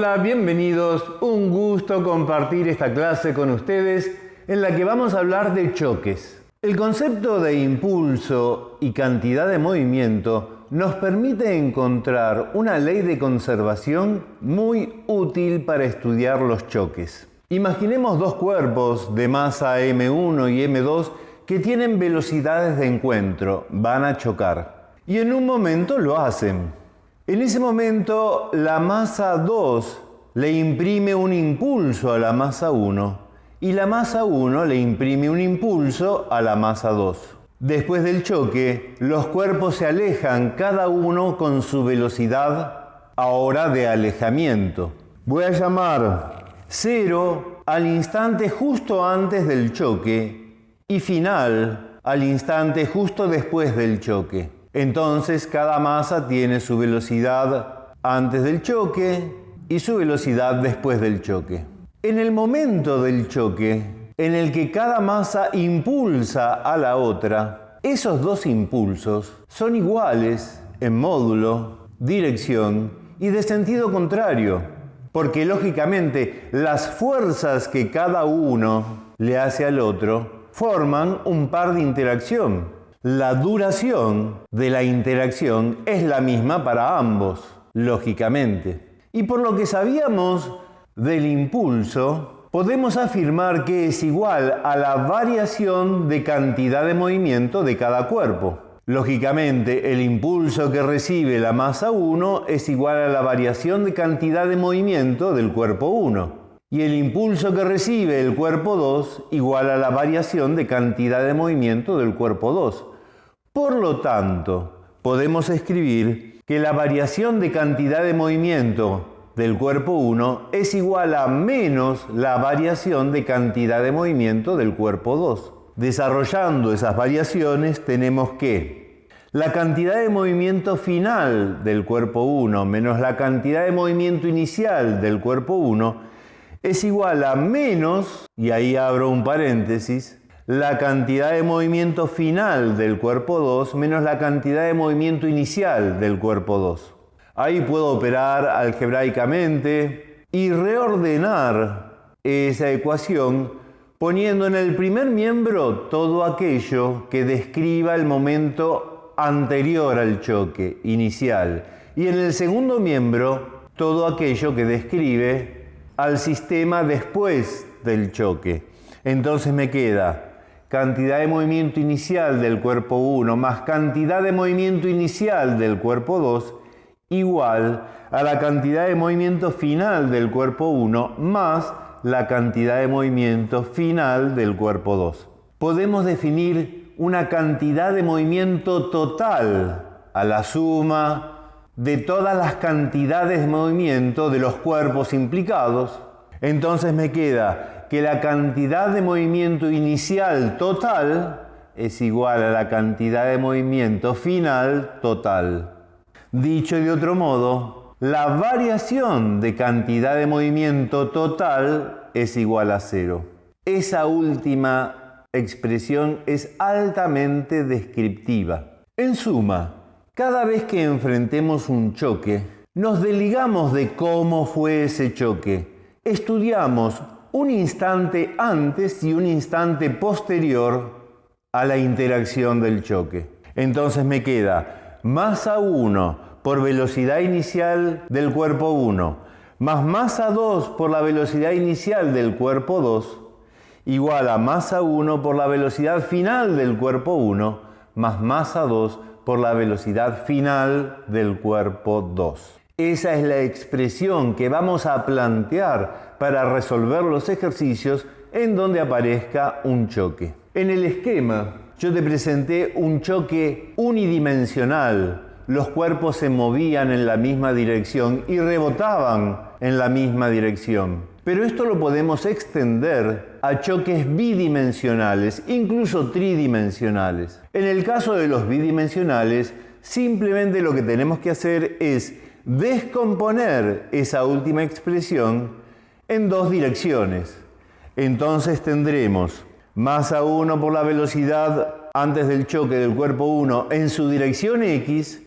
Hola, bienvenidos. Un gusto compartir esta clase con ustedes en la que vamos a hablar de choques. El concepto de impulso y cantidad de movimiento nos permite encontrar una ley de conservación muy útil para estudiar los choques. Imaginemos dos cuerpos de masa M1 y M2 que tienen velocidades de encuentro, van a chocar. Y en un momento lo hacen. En ese momento, la masa 2 le imprime un impulso a la masa 1 y la masa 1 le imprime un impulso a la masa 2. Después del choque, los cuerpos se alejan cada uno con su velocidad ahora de alejamiento. Voy a llamar 0 al instante justo antes del choque y final al instante justo después del choque. Entonces, cada masa tiene su velocidad antes del choque y su velocidad después del choque. En el momento del choque, en el que cada masa impulsa a la otra, esos dos impulsos son iguales en módulo, dirección y de sentido contrario, porque lógicamente las fuerzas que cada uno le hace al otro forman un par de interacción. La duración de la interacción es la misma para ambos, lógicamente. Y por lo que sabíamos del impulso, podemos afirmar que es igual a la variación de cantidad de movimiento de cada cuerpo. Lógicamente, el impulso que recibe la masa 1 es igual a la variación de cantidad de movimiento del cuerpo 1. Y el impulso que recibe el cuerpo 2 igual a la variación de cantidad de movimiento del cuerpo 2. Por lo tanto, podemos escribir que la variación de cantidad de movimiento del cuerpo 1 es igual a menos la variación de cantidad de movimiento del cuerpo 2. Desarrollando esas variaciones tenemos que la cantidad de movimiento final del cuerpo 1 menos la cantidad de movimiento inicial del cuerpo 1 es igual a menos, y ahí abro un paréntesis, la cantidad de movimiento final del cuerpo 2 menos la cantidad de movimiento inicial del cuerpo 2. Ahí puedo operar algebraicamente y reordenar esa ecuación poniendo en el primer miembro todo aquello que describa el momento anterior al choque, inicial, y en el segundo miembro todo aquello que describe al sistema después del choque. Entonces me queda cantidad de movimiento inicial del cuerpo 1 más cantidad de movimiento inicial del cuerpo 2 igual a la cantidad de movimiento final del cuerpo 1 más la cantidad de movimiento final del cuerpo 2. Podemos definir una cantidad de movimiento total a la suma de todas las cantidades de movimiento de los cuerpos implicados. Entonces me queda que la cantidad de movimiento inicial total es igual a la cantidad de movimiento final total. Dicho de otro modo, la variación de cantidad de movimiento total es igual a 0. Esa última expresión es altamente descriptiva. En suma, cada vez que enfrentemos un choque, nos desligamos de cómo fue ese choque. Estudiamos un instante antes y un instante posterior a la interacción del choque. Entonces me queda masa 1 por velocidad inicial del cuerpo 1 más masa 2 por la velocidad inicial del cuerpo 2 igual a masa 1 por la velocidad final del cuerpo 1 más masa 2 por la velocidad final del cuerpo 2. Esa es la expresión que vamos a plantear para resolver los ejercicios en donde aparezca un choque. En el esquema yo te presenté un choque unidimensional. Los cuerpos se movían en la misma dirección y rebotaban en la misma dirección. Pero esto lo podemos extender a choques bidimensionales, incluso tridimensionales. En el caso de los bidimensionales, simplemente lo que tenemos que hacer es descomponer esa última expresión en dos direcciones. Entonces tendremos masa 1 por la velocidad antes del choque del cuerpo 1 en su dirección X,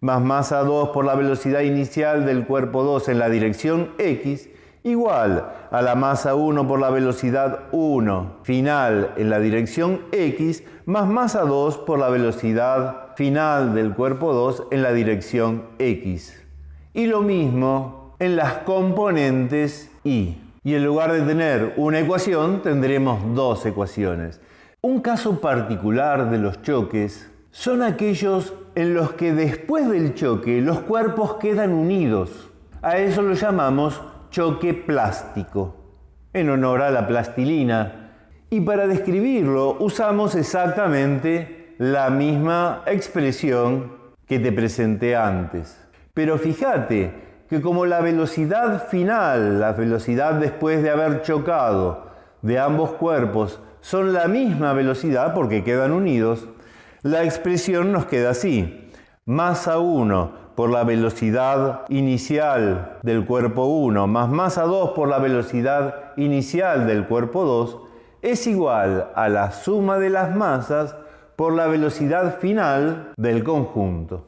más masa 2 por la velocidad inicial del cuerpo 2 en la dirección X, igual a la masa 1 por la velocidad 1 final en la dirección X, más masa 2 por la velocidad final del cuerpo 2 en la dirección X. Y lo mismo en las componentes Y. Y en lugar de tener una ecuación, tendremos dos ecuaciones. Un caso particular de los choques son aquellos en los que después del choque los cuerpos quedan unidos. A eso lo llamamos choque plástico, en honor a la plastilina. Y para describirlo usamos exactamente la misma expresión que te presenté antes. Pero fíjate que como la velocidad final, la velocidad después de haber chocado de ambos cuerpos, son la misma velocidad porque quedan unidos, la expresión nos queda así. Masa 1 por la velocidad inicial del cuerpo 1 más masa 2 por la velocidad inicial del cuerpo 2 es igual a la suma de las masas por la velocidad final del conjunto.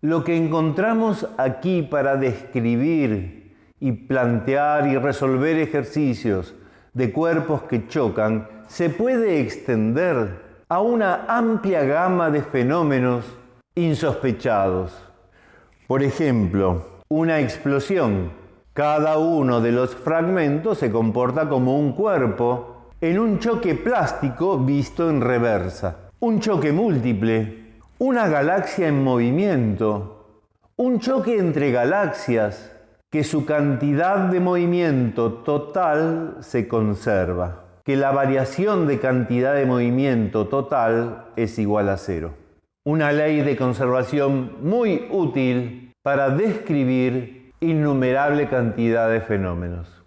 Lo que encontramos aquí para describir y plantear y resolver ejercicios de cuerpos que chocan se puede extender a una amplia gama de fenómenos insospechados. Por ejemplo, una explosión. Cada uno de los fragmentos se comporta como un cuerpo en un choque plástico visto en reversa. Un choque múltiple. Una galaxia en movimiento, un choque entre galaxias, que su cantidad de movimiento total se conserva, que la variación de cantidad de movimiento total es igual a 0. Una ley de conservación muy útil para describir innumerable cantidad de fenómenos.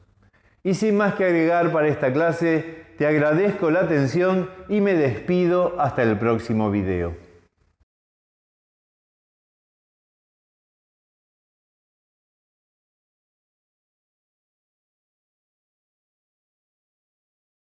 Y sin más que agregar para esta clase, te agradezco la atención y me despido hasta el próximo video.